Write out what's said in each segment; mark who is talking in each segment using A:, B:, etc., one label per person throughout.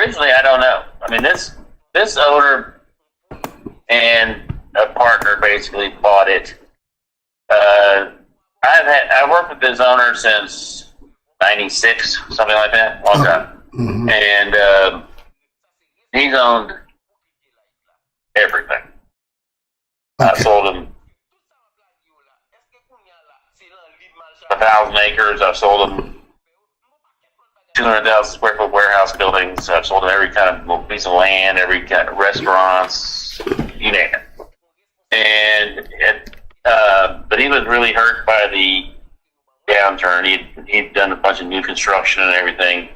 A: originally, I don't know. I mean, this owner and a partner basically bought it. I worked with this owner since '96, something like that, long time, and he's owned everything. I sold him 1,000 acres. I've sold him 200,000 square foot warehouse buildings. I've sold him every kind of piece of land, every kind of restaurants, you name it. And but he was really hurt by the downturn. He'd done a bunch of new construction and everything.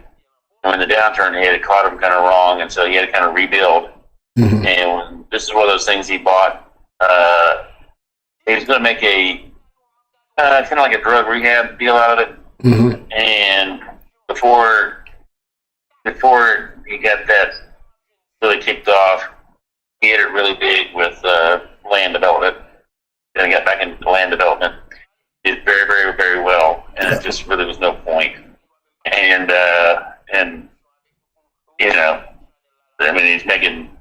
A: And when the downturn hit, it caught him kind of wrong, and so he had to kind of rebuild. And this is one of those things he bought. He was going to make a kind of like a drug rehab deal out of it. And before he got that really kicked off, he hit it really big with land development. Then he got back into land development. Did very, very, very well, and it just really was no point. And you know, I mean, he's making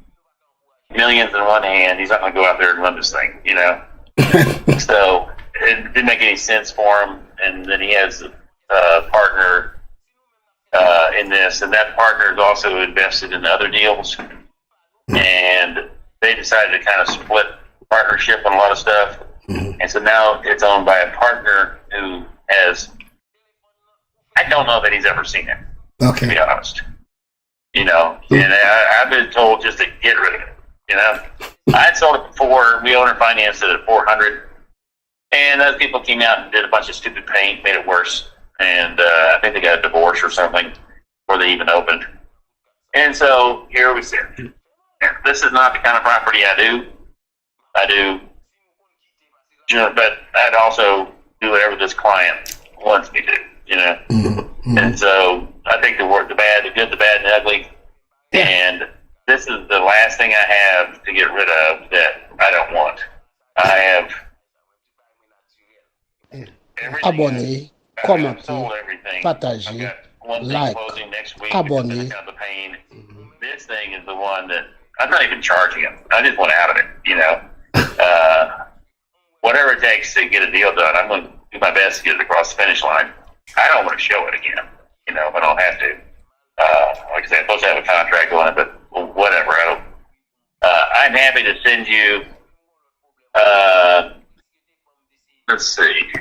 A: millions in one hand. He's not going to go out there and run this thing, you know. So it didn't make any sense for him. And then he has a partner in this, and that partner is also invested in other deals. And they decided to kind of split partnership on a lot of stuff. And so now it's owned by a partner who has, I don't know that he's ever seen it, to be honest. You know, and I've been told just to get rid of it. You know, I had sold it before. We owner financed it at 400, and those people came out and did a bunch of stupid paint, made it worse. And I think they got a divorce or something before they even opened. And so here we sit. This is not the kind of property I do. You know, but I'd also do whatever this client wants me to, you know. And so I think the bad, the good, the bad, and the ugly. And this is the last thing I have to get rid of that I don't want. I have
B: Abonnez, commentez, partagez, like, abonnez.
A: This thing is the one that I'm not even charging him. I just want out of it, you know. Whatever it takes to get a deal done, I'm going to do my best to get it across the finish line. I don't want to show it again, you know, if I don't have to. Like I said, I'm supposed to have a contract on it, but whatever. I'm happy to send you, let's see.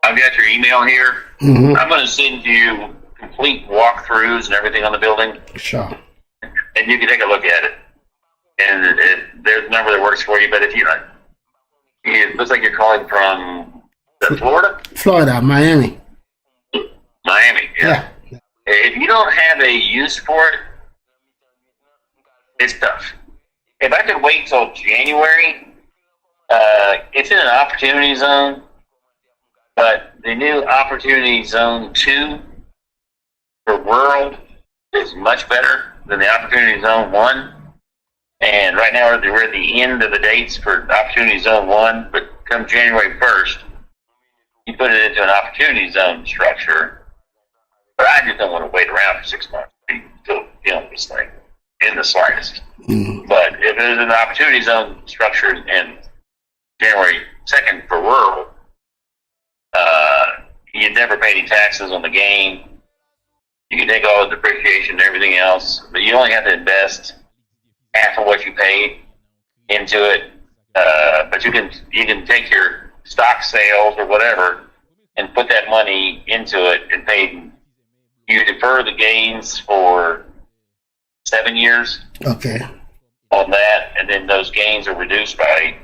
A: I've got your email here. I'm going to send you complete walkthroughs and everything on the building.
B: Sure.
A: And you can take a look at it. And there's a number that works for you, but if you like, it looks like you're calling from Florida?
B: Florida, Miami.
A: Miami, yeah. If you don't have a use for it, it's tough. If I could wait till January, it's in an opportunity zone, but the new opportunity zone 2 for rural is much better than the opportunity zone 1. And right now we're at the end of the dates for Opportunity Zone 1, but come January 1st, you put it into an Opportunity Zone structure. But I just don't want to wait around for 6 months to still dealing with this thing in the slightest. But if it is an Opportunity Zone structure in January 2nd for rural, you'd never pay any taxes on the gain. You can take all the depreciation and everything else, but you only have to invest half of what you paid into it, but you can take your stock sales or whatever and put that money into it and pay. You defer the gains for 7 years.
B: Okay.
A: On that, and then those gains are reduced by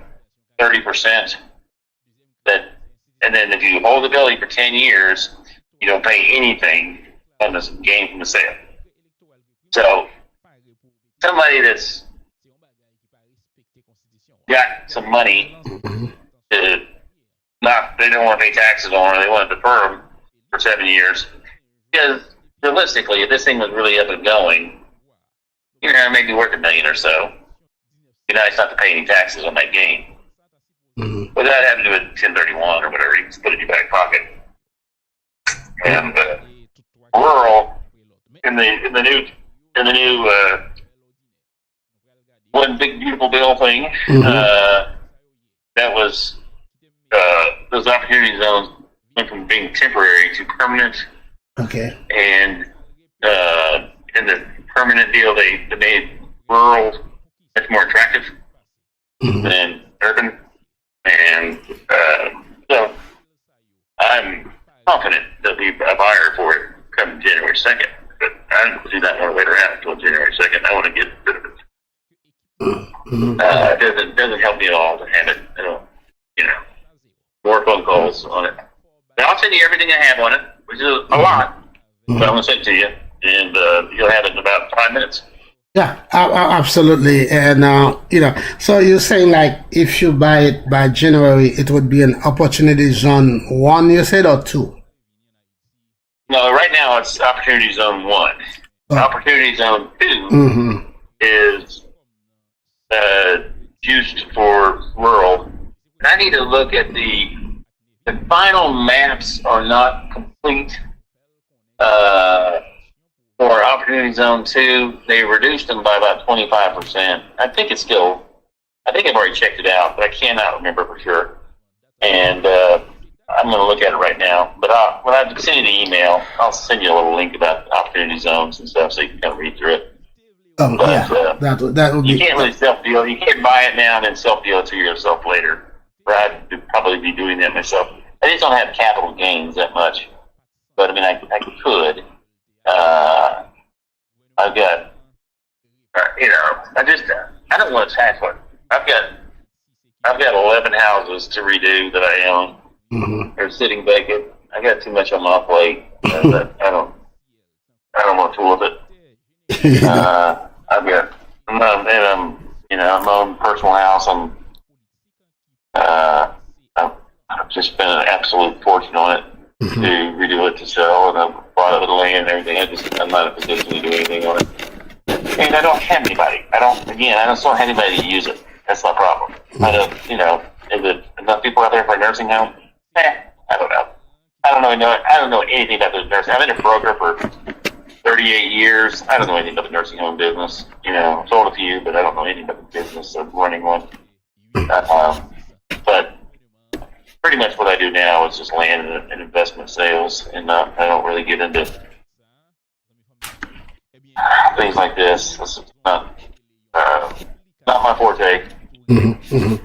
A: 30%. And then if you hold the building for 10 years, you don't pay anything on the gain from the sale. So somebody that's got some money they don't want to pay taxes on, or they want to defer them for 7 years, because realistically, if this thing was really up and going, you're going to maybe worth $1 million or so. It'd be nice not to pay any taxes on that gain. Without having to do a 1031 or whatever, you just put it in your back pocket. And rural, in the new in the new one big beautiful bill thing. That was those opportunity zones went from being temporary to permanent.
B: Okay.
A: And in the permanent deal, they made rural much more attractive than urban. And so I'm confident there'll be a buyer for it come January 2nd. But I don't do that one wait around until January 2nd. I want to get rid of it. It doesn't help me at all to have it. I don't, more phone calls on it. But I'll send you everything I have on it, which is a lot. But I'm going to send it to you, and you'll have it in about 5 minutes.
B: Yeah, absolutely. And, so you're saying like if you buy it by January, it would be an opportunity zone 1, you said, or 2?
A: No, right now it's opportunity zone 1. Opportunity zone 2 is used for rural. And I need to look at the final maps are not complete for opportunity zone 2. They reduced them by about 25%. I think I've already checked it out, but I cannot remember for sure. And I'm going to look at it right now. But when I send you the email, I'll send you a little link about opportunity zones and stuff so you can kind of read through it.
B: But, that would be.
A: You can't really self-deal. You can't buy it now and then self-deal it to yourself later. But I'd probably be doing that myself. I just don't have capital gains that much. But I mean, I could. I've got, I don't want to tax one. I've got 11 houses to redo that I own. They're sitting vacant. I got too much on my plate. I don't want to fool with it. I'm my own personal house. I've just spent an absolute fortune on it to redo it to sell, and I've bought it with land and everything. I'm not in a position to do anything on it. And I don't have anybody. I just don't have anybody to use it. That's my problem. I don't, is it enough people out there for a nursing home? I don't know. I don't know anything about the nursing. I've been a broker for 38 years. I don't know anything about the nursing home business. I've sold a few, but I don't know anything about the business of running one. But pretty much what I do now is just land and investment sales, and I don't really get into things like this. This is not my forte.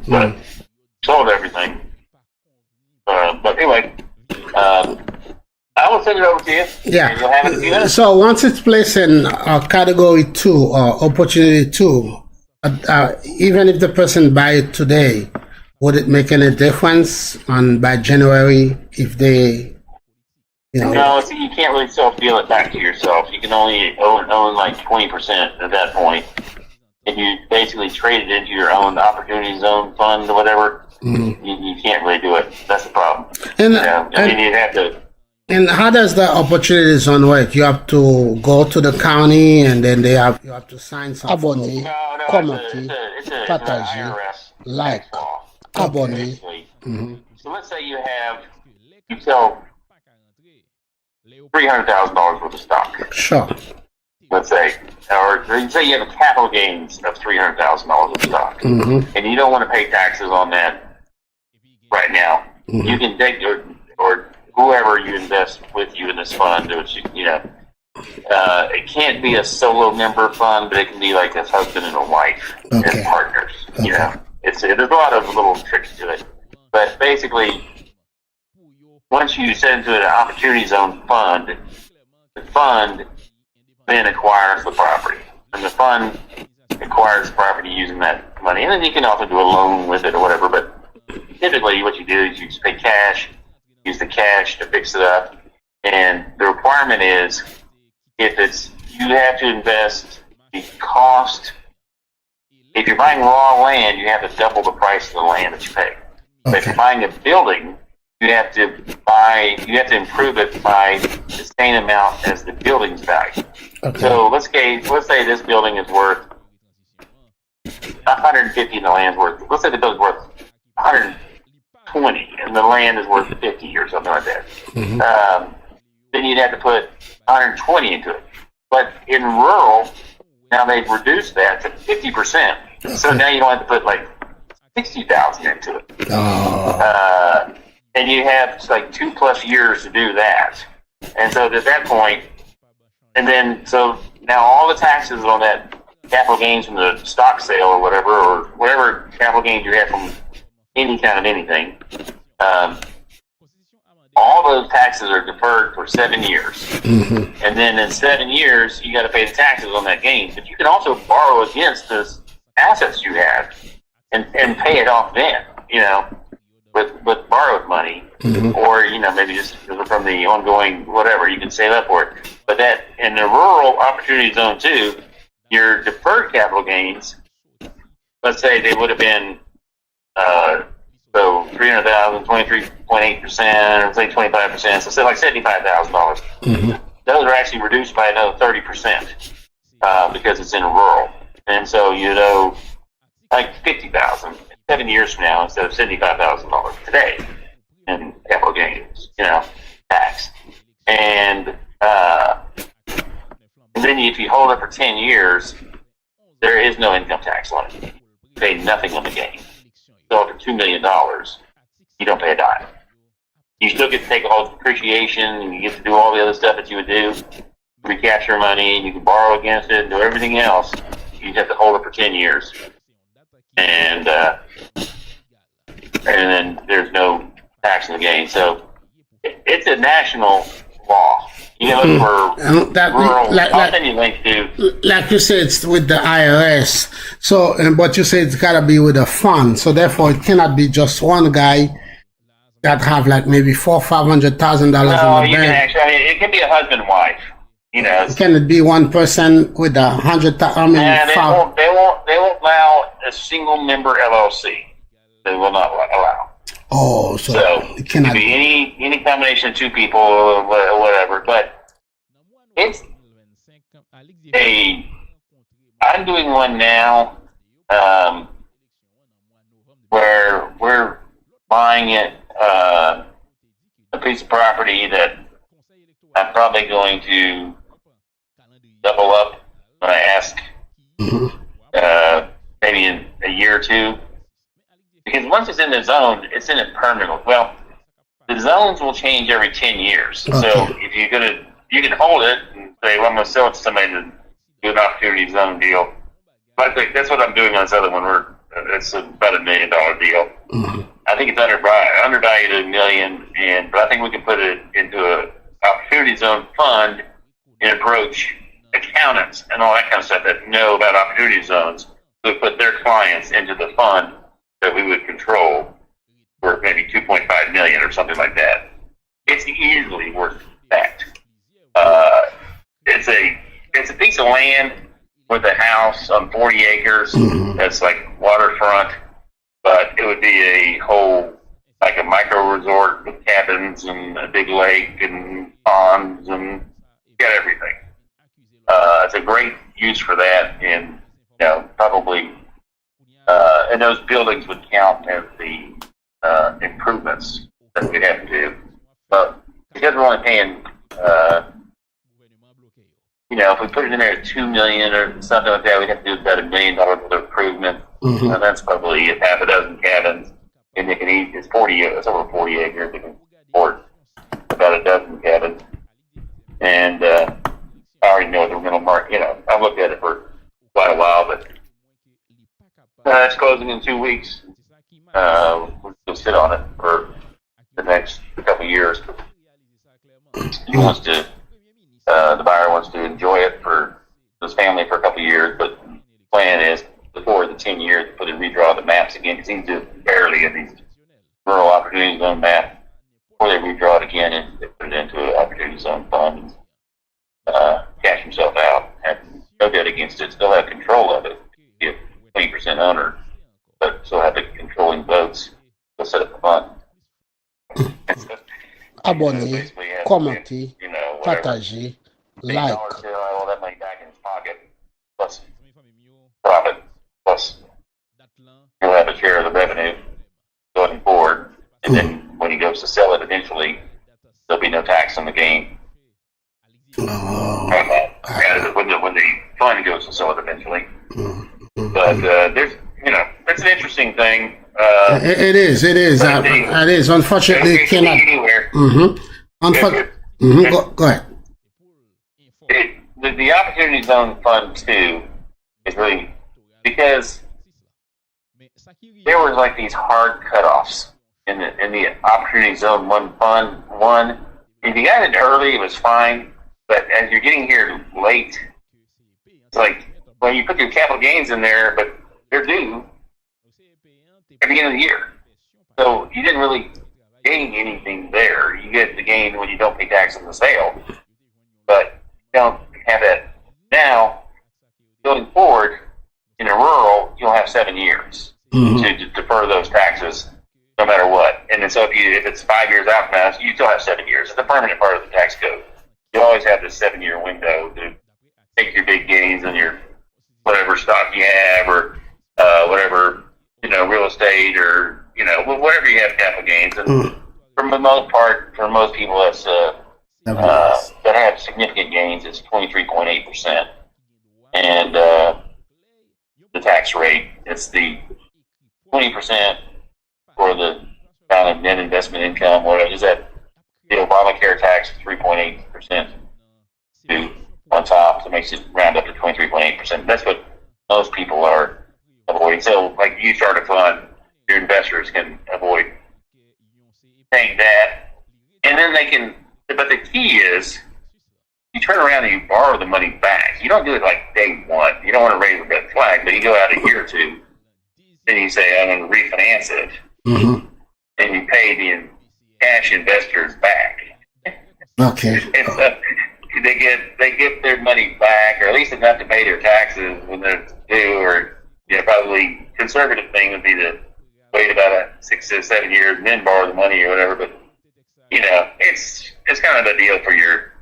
A: But sold everything. But anyway, I will send it over to you.
B: Yeah.
A: You'll have it in a few minutes.
B: So once it's placed in category 2 or opportunity 2, even if the person buy it today, would it make any difference by January if they,
A: No, see, you can't really self-deal it back to yourself. You can only own like 20% at that point. If you basically trade it into your own opportunity zone fund or whatever, you can't really do it. That's the problem.
B: And
A: you'd have to.
B: And how does the opportunity zone work? You have to go to the county, and then you have to sign something. Abonnez, commenter, partager, like, abonnez.
A: So let's say you sell $300,000 worth of stock.
B: Sure.
A: Let's say, or say you have a capital gains of $300,000 of stock, and you don't want to pay taxes on that right now. You can take or whoever you invest with you in this fund, which it can't be a solo member fund, but it can be like a husband and a wife as partners. There's a lot of little tricks to it, but basically, once you send into an opportunity zone fund, the fund then acquires the property, and the fund acquires the property using that money, and then you can also do a loan with it or whatever. But typically, what you do is you just pay cash. Use the cash to fix it up, and the requirement is you have to invest the cost. If you're buying raw land, you have to double the price of the land that you pay. But if you're buying a building, you have to improve it by the same amount as the building's value. So let's say this building is worth 150 and the land's worth. Let's say the building's worth 120 and the land is worth 50 or something like that. Then you'd have to put 120 into it. But in rural, now they've reduced that to 50%. So now you don't have to put like 60,000 into it. And you have like 2+ years to do that. And so at that point, and then so now all the taxes on that capital gains from the stock sale or whatever capital gains you have from any kind of anything, all those taxes are deferred for 7 years. And then in 7 years, you got to pay the taxes on that gain. But you can also borrow against the assets you have and pay it off then, with borrowed money, or, maybe just from the ongoing whatever, you can save up for it. But that in the rural opportunity zone too, your deferred capital gains, let's say they would have been, so 300,000, 23.8%, or say 25%, so say like $75,000. Those are actually reduced by another 30%, because it's in rural. And so, like 50,000, 7 years from now, instead of $75,000 today in capital gains, tax. And then if you hold it for 10 years, there is no income tax on it. You pay nothing on the gain. So for $2 million, you don't pay a dime. You still get to take all the depreciation, and you get to do all the other stuff that you would do, recapture money, and you can borrow against it, and do everything else. You have to hold it for 10 years. And then there's no tax on the gain. So it's a national law. For rural, I'll send you links to.
B: Like you said, it's with the IRS. So, but you say it's gotta be with a fund. So therefore, it cannot be just one guy that have like maybe $400,000 or $500,000 in the bank.
A: Can actually. It can be a husband and wife.
B: Can it be one person with $100,000?
A: They won't allow a single member LLC. They will not allow.
B: Oh, so it cannot
A: be any combination of two people or whatever. But I'm doing one now, where we're buying it, a piece of property that I'm probably going to double up when I ask, maybe in a year or two. Because once it's in the zone, it's in it permanently. Well, the zones will change every 10 years. Okay. So if you can hold it and say, well, I'm going to sell it to somebody to do an opportunity zone deal. But I think that's what I'm doing on this other one. It's about $1 million deal. I think it's undervalued at $1 million, but I think we can put it into a opportunity zone fund and approach accountants and all that kind of stuff that know about opportunity zones to put their clients into the fund that we would control for maybe $2.5 million or something like that. It's easily worth that. It's a piece of land with a house on 40 acres. That's like waterfront, but it would be a whole, like a micro resort with cabins and a big lake and ponds and got everything. It's a great use for that, and probably, and those buildings would count as the improvements that we'd have to do. But because we're only paying, if we put it in there at $2 million or something like that, we'd have to do about $1 million worth of improvement. And that's probably half a dozen cabins. And they can eat, it's over 40 acres. They can support about a dozen cabins. And I already know the rental market. I've looked at it for quite a while, but it's closing in 2 weeks. We'll sit on it for the next couple of years. The buyer wants to enjoy it for his family for a couple of years, but the plan is before the 10 years, redraw the maps again, because he can do it barely in these rural opportunity zone map. Before they redraw it again and they put it into an opportunity zone fund, cash himself out, have no debt against it, still have control of it, be a 20% owner, but still have the controlling votes to set up the fund.
B: Abonnez, commentez, partagez, like.
A: All that money back in his pocket, plus profit, plus he'll have a share of the revenue going forward, and then when he goes to sell it eventually, there'll be no tax on the gain.
B: Oh,
A: Yeah, when the fund goes to sell it eventually.
B: Mm-hmm.
A: But there's, it's an interesting thing.
B: It is. It is. Unfortunately, it cannot.
A: Anywhere.
B: Go ahead.
A: The Opportunity Zone Fund 2 is really because there was like these hard cutoffs in the Opportunity Zone 1 Fund 1. If you got it early, it was fine. But as you're getting here late, it's like, well, you put your capital gains in there, but they're due at the beginning of the year. So you didn't really gain anything there. You get the gain when you don't pay tax on the sale. But you don't have that. Now, going forward, in a rural, you'll have 7 years to defer those taxes no matter what. And then so if it's 5 years out from now, you still have 7 years. It's a permanent part of the tax code. You always have this 7-year window to take your big gains on your whatever stock you have or whatever, real estate or, whatever you have capital gains. And for the most part, for most people, that's that have significant gains, it's 23.8%. And the tax rate, it's the 20% for the kind of net investment income, or is that the Obamacare tax 3.8% on top, so it makes it round up to 23.8%. That's what most people are avoiding. So, like you start a fund, your investors can avoid paying that, and then they can. But the key is, you turn around and you borrow the money back. You don't do it like day one. You don't want to raise a red flag, but you go out a year or two, then you say, I'm going to refinance it, and you pay the cash investors back.
B: Okay.
A: And so they get their money back, or at least enough to pay their taxes when they're due, or probably conservative thing would be to wait about 6 to 7 years and then borrow the money or whatever. But it's kind of a deal for your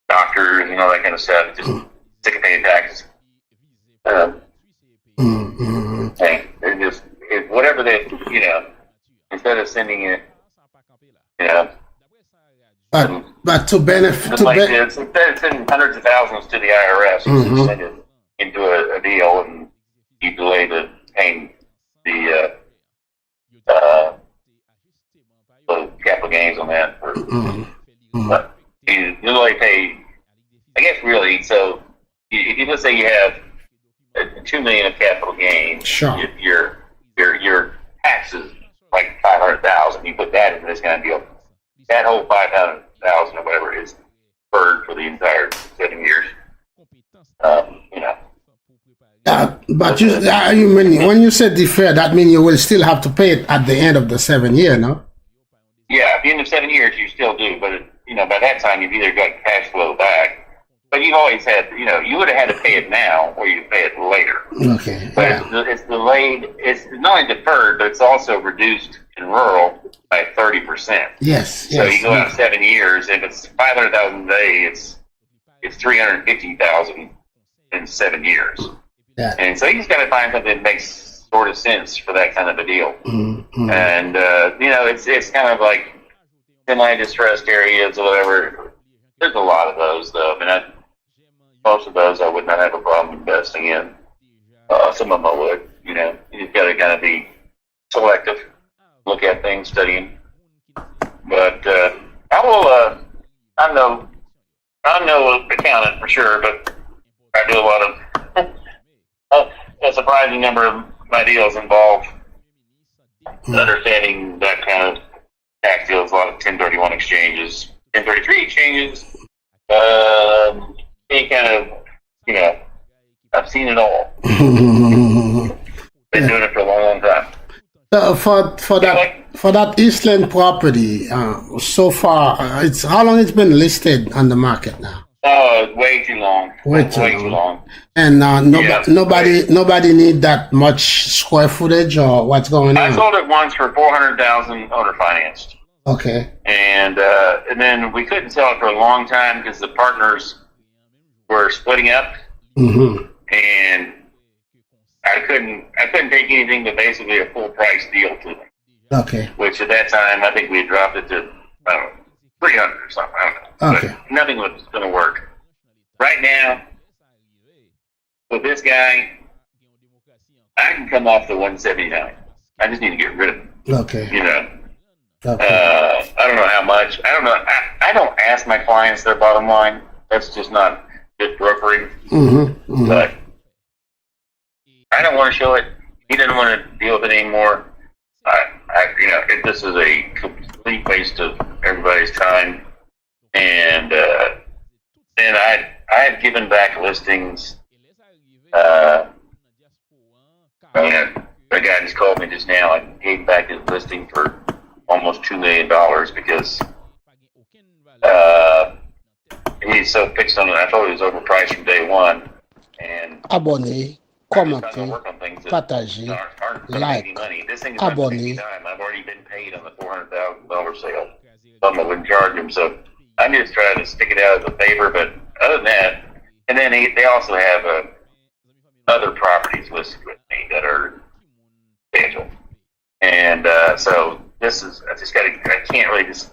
A: doctors and all that kind of stuff. Just sick of paying taxes. Hey, they're just whatever they instead of sending it,
B: but to benefit,
A: instead of sending hundreds of thousands to the IRS, you just send it into a deal and you delay the paying the capital gains on that. But you only pay, I guess, really. So if you just say you have $2 million of capital gains,
B: sure,
A: your taxes like $500,000. You put that into this kind of deal. That whole $500,000 or whatever is deferred for the entire 7 years.
B: But when you said defer, that means you will still have to pay it at the end of the 7 year, no?
A: Yeah, at the end of 7 years, you still do. But by that time, you've either got cash flow back. But you've always had, you would have had to pay it now, or you pay it later.
B: Okay.
A: But it's delayed. It's not only deferred, but it's also reduced in rural by 30%.
B: Yes.
A: So you go out 7 years. If it's $500,000 a day, it's $350,000 in 7 years.
B: Yeah.
A: And so you just got to find something that makes sort of sense for that kind of a deal. And it's kind of like semi-distressed areas or whatever. There's a lot of those, though. I mean, most of those I would not have a problem investing in. Some of them I would. You've got to kind of be selective, look at things, studying. But I'm no accountant for sure, but I do a lot of. A surprising number of my deals involve understanding that kind of tax deals. A lot of 1031 exchanges, 1033 exchanges. Any kind of, I've seen it all. Been doing it for a long, long time.
B: For that Eastland property, so far, how long it's been listed on the market now?
A: Oh, way too long. Way too long.
B: And nobody need that much square footage, or what's going on?
A: I sold it once for $400,000 owner financed.
B: Okay.
A: And then we couldn't sell it for a long time because the partners were splitting up, and I couldn't take anything but basically a full price deal to them.
B: Okay.
A: Which at that time I think we had dropped it to 300 or something. I don't know.
B: Okay.
A: But nothing was going to work. Right now, with this guy, I can come off the 179. I just need to get rid of him.
B: Okay.
A: You know.
B: Okay.
A: I don't know how much. I don't know. I don't ask my clients their bottom line. That's just not good brokering. But I don't want to show it. He doesn't want to deal with it anymore. This is a complete waste of everybody's time. And I have given back listings. A guy just called me just now. I gave back his listing for almost $2 million because he's so fixed on it. I told he was overpriced from day one. And
B: Abonnez, commentez, partagez, like, abonnez.
A: I've already been paid on the $400,000 sale. So I wouldn't charge him. So I'm just trying to stick it out as a favor. But other than that, and then they also have other properties listed with me that are substantial. And so this is, I can't really just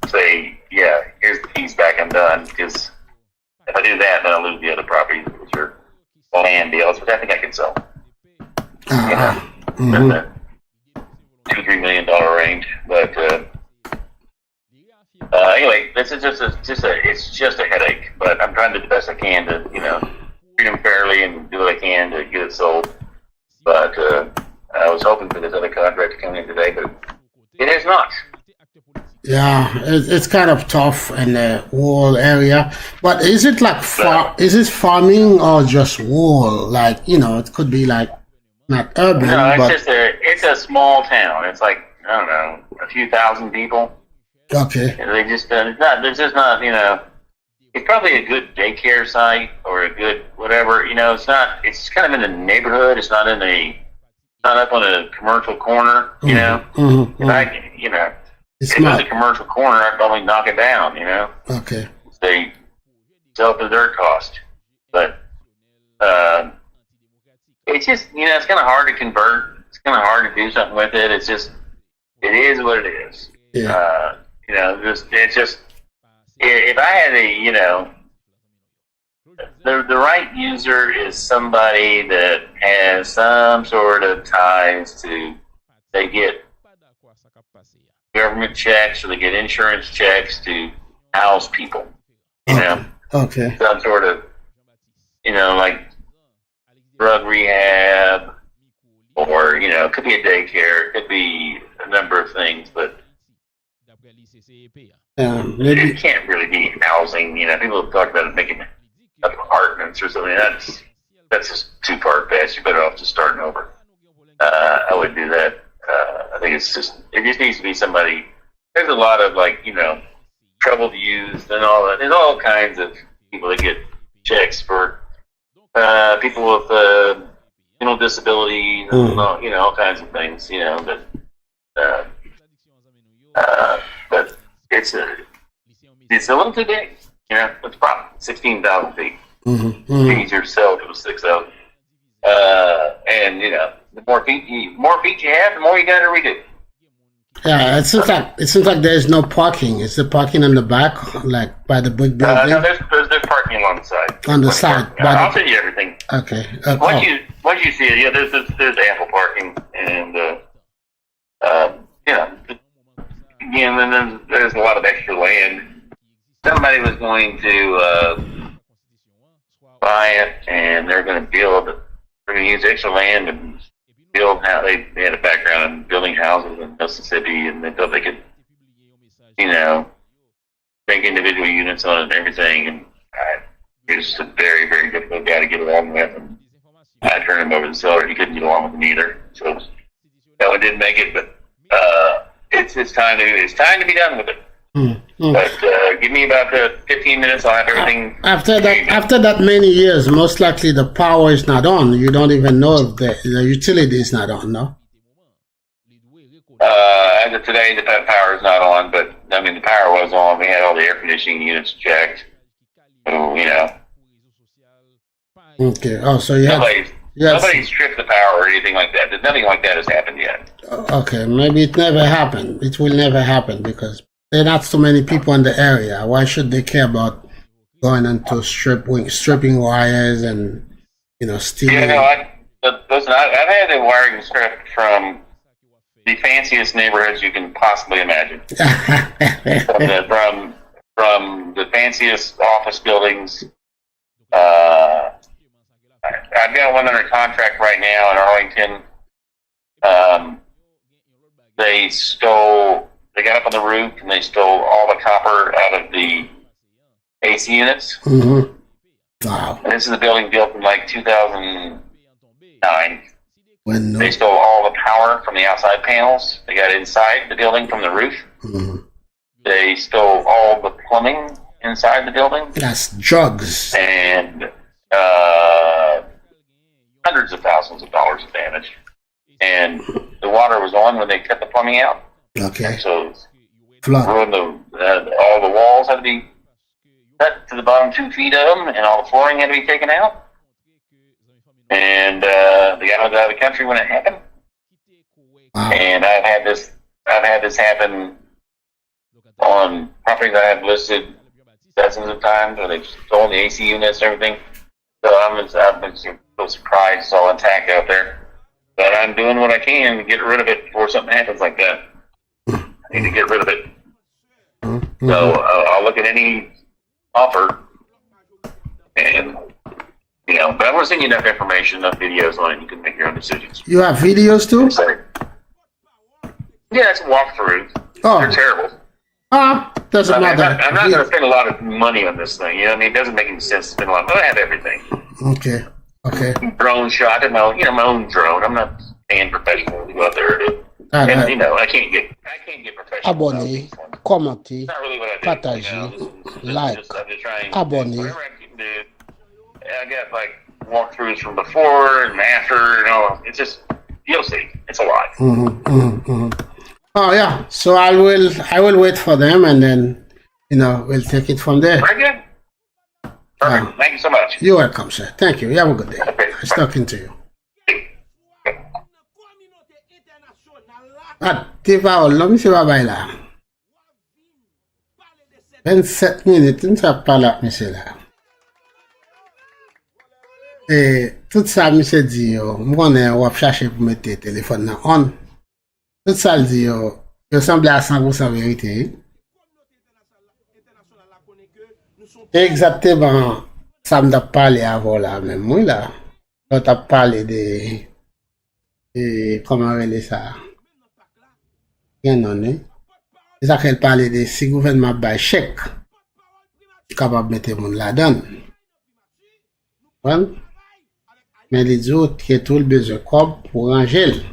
A: say, yeah, here's the keys back, I'm done, because if I do that, then I'll lose the other properties, which are land deals, which I think I can sell. In the $2-3 million range. But anyway, this is it's just a headache. But I'm trying to do the best I can to, treat them fairly and do what I can to get it sold. But I was hoping for this other contract to come in today, but it has not.
B: Yeah, it's kind of tough in the rural area. But is it like is it farming or just rural? Like, it could be like not urban.
A: No,
B: but
A: it's a small town. It's like, I don't know, a few thousand people.
B: Okay.
A: And they just there's just not, it's probably a good daycare site or a good whatever. It's not. It's kind of in the neighborhood. It's not not up on a commercial corner. If it was a commercial corner, I'd probably knock it down,
B: Okay.
A: They sell it to their cost. But it's just, it's kind of hard to convert. It's kind of hard to do something with it. It is what it is.
B: Yeah.
A: It's just, if I had the right user is somebody that has some sort of ties to, they get government checks or they get insurance checks to house people,
B: Okay.
A: some sort of, like drug rehab or, it could be a daycare, it could be a number of things, but
B: maybe
A: it can't really be housing. People have talked about making apartments or something. That's just too far fetched. You're better off just starting over. I would do that. I think it just needs to be somebody. There's a lot of troubled youth and all that. There's all kinds of people that get checks for people with mental disabilities and all kinds of things. But it's a little too big. That's the problem. 16,000 feet. Easier to sell if it was 6,000. And the more feet you have, the more you got to redo.
B: Yeah, it seems like there's no parking. Is the parking on the back, like by the big building?
A: No, there's parking along the side.
B: On the side.
A: I'll send you everything.
B: Okay.
A: Once you see it, there's ample parking, and again, then there's a lot of extra land. Somebody was going to buy it, and they're going to build. They're going to use extra land and build. How they had a background in building houses in Mississippi, and they thought they could, make individual units on it and everything. And he was just a very, very difficult guy to get along with. And I turned him over to the seller. He couldn't get along with him either. So that one didn't make it. But it's time to be done with it. But give me about 15 minutes. I'll have everything. After
B: that many years, most likely the power is not on. You don't even know if the utility is not on, no?
A: As of today, the power is not on, but the power was on. We had all the air conditioning units checked.
B: Okay. Oh, so you have.
A: Nobody's stripped the power or anything like that. Nothing like that has happened yet.
B: Okay, maybe it never happened. It will never happen because there are not so many people in the area. Why should they care about going into stripping wires and still.
A: Yeah, listen, I've had the wiring stripped from the fanciest neighborhoods you can possibly imagine. from the fanciest office buildings. I've got one under contract right now in Arlington. They got up on the roof and they stole all the copper out of the AC units.
B: Mm-hmm. Wow.
A: And this is a building built in like 2009. They stole all the power from the outside panels. They got inside the building from the roof.
B: Mm-hmm.
A: They stole all the plumbing inside the building.
B: That's drugs.
A: And hundreds of thousands of dollars of damage. And the water was on when they cut the plumbing out.
B: Okay.
A: So
B: flood.
A: All the walls had to be cut to the bottom 2 feet of them, and all the flooring had to be taken out. And the guy was out of the country when it happened.
B: Wow.
A: And I've had this happen on properties I have listed dozens of times where they've stolen the AC units and everything. So I've been so surprised it's all intact out there. But I'm doing what I can to get rid of it before something happens like that. I need to get rid of it.
B: Mm-hmm.
A: So I'll look at any offer, and but I want to send you enough information, enough videos on it, you can make your own decisions.
B: You have videos too?
A: Yeah, it's a walkthrough.
B: Oh.
A: They're terrible.
B: Doesn't matter.
A: I'm not going to spend a lot of money on this thing. It doesn't make any sense to spend a lot. But I have everything.
B: Okay.
A: Drone shot, my own drone. I'm not paying professionals to go out there. I can't get professional.
B: Abonnez, commentez,
A: really
B: partagez, like, abonnez.
A: Whatever I can do. I got like walkthroughs from before and after and all. It's just you'll see. It's a lot.
B: Oh yeah. So I will wait for them, and then we'll take it from there.
A: Very good. Perfect. Thank you so much.
B: You're welcome, sir. Thank you. You have a good day.
A: Okay.
B: Nice talking to you. Tes paroles, là, monsieur Babay là. 27 minutes, nous ne pas là, monsieur là. Et tout ça, monsieur dit, moi, on va chercher pour mettre le téléphone là on. Tout ça, dit, il semble à 100% vérité. Exactement, ça me parlé avant là, même moi là. On t'a parlé de comment on dit ça? Non, c'est ça qu'elle parlait de si le gouvernement bail chèque, capable de mettre le monde là-dedans. Mais les autres qui ont tout le besoin pour ranger.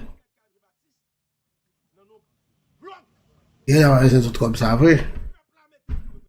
B: Et c'est tout comme ça, vrai.